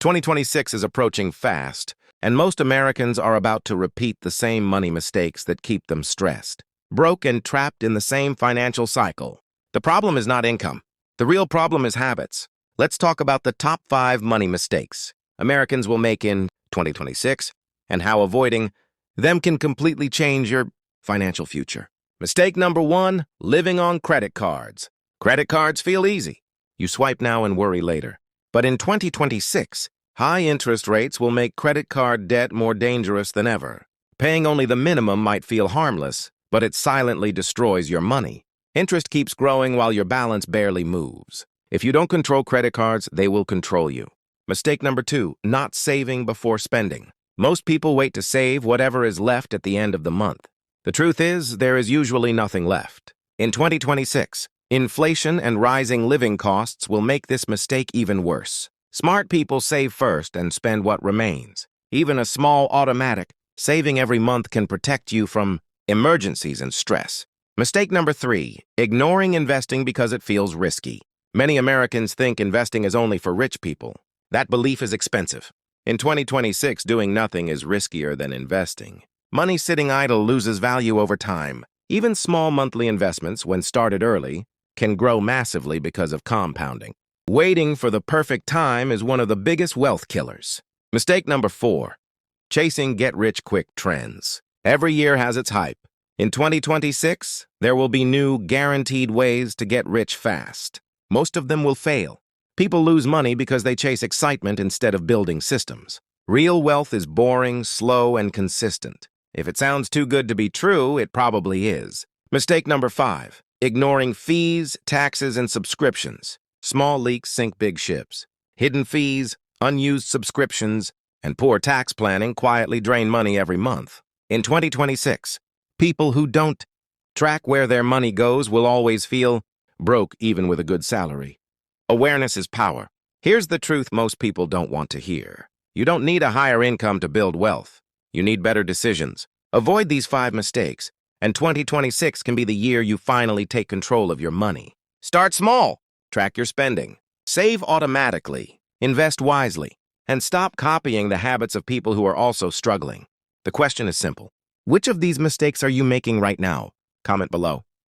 2026 is approaching fast, and most Americans are about to repeat the same money mistakes that keep them stressed, broke and trapped in the same financial cycle. The problem is not income. The real problem is habits. Let's talk about the top 5 money mistakes Americans will make in 2026 and how avoiding them can completely change your financial future. Mistake number 1, living on credit cards. Credit cards feel easy. You swipe now and worry later. But in 2026, high interest rates will make credit card debt more dangerous than ever. Paying only the minimum might feel harmless, but it silently destroys your money. Interest keeps growing while your balance barely moves. If you don't control credit cards, they will control you. Mistake number 2, not saving before spending. Most people wait to save whatever is left at the end of the month. The truth is, there is usually nothing left. In 2026, inflation and rising living costs will make this mistake even worse. Smart people save first and spend what remains. Even a small automatic saving every month can protect you from emergencies and stress. Mistake number 3, ignoring investing because it feels risky. Many Americans think investing is only for rich people. That belief is expensive. In 2026, doing nothing is riskier than investing. Money sitting idle loses value over time. Even small monthly investments, when started early, can grow massively because of compounding. Waiting for the perfect time is one of the biggest wealth killers. Mistake number 4, chasing get-rich-quick trends. Every year has its hype. In 2026, there will be new, guaranteed ways to get rich fast. Most of them will fail. People lose money because they chase excitement instead of building systems. Real wealth is boring, slow, and consistent. If it sounds too good to be true, it probably is. Mistake number 5, ignoring fees, taxes, and subscriptions. Small leaks sink big ships. Hidden fees, unused subscriptions, and poor tax planning quietly drain money every month. In 2026, people who don't track where their money goes will always feel broke even with a good salary. Awareness is power. Here's the truth most people don't want to hear. You don't need a higher income to build wealth. You need better decisions. Avoid these 5 mistakes, and 2026 can be the year you finally take control of your money. Start small. Track your spending. Save automatically. Invest wisely. And stop copying the habits of people who are also struggling. The question is simple. Which of these mistakes are you making right now? Comment below.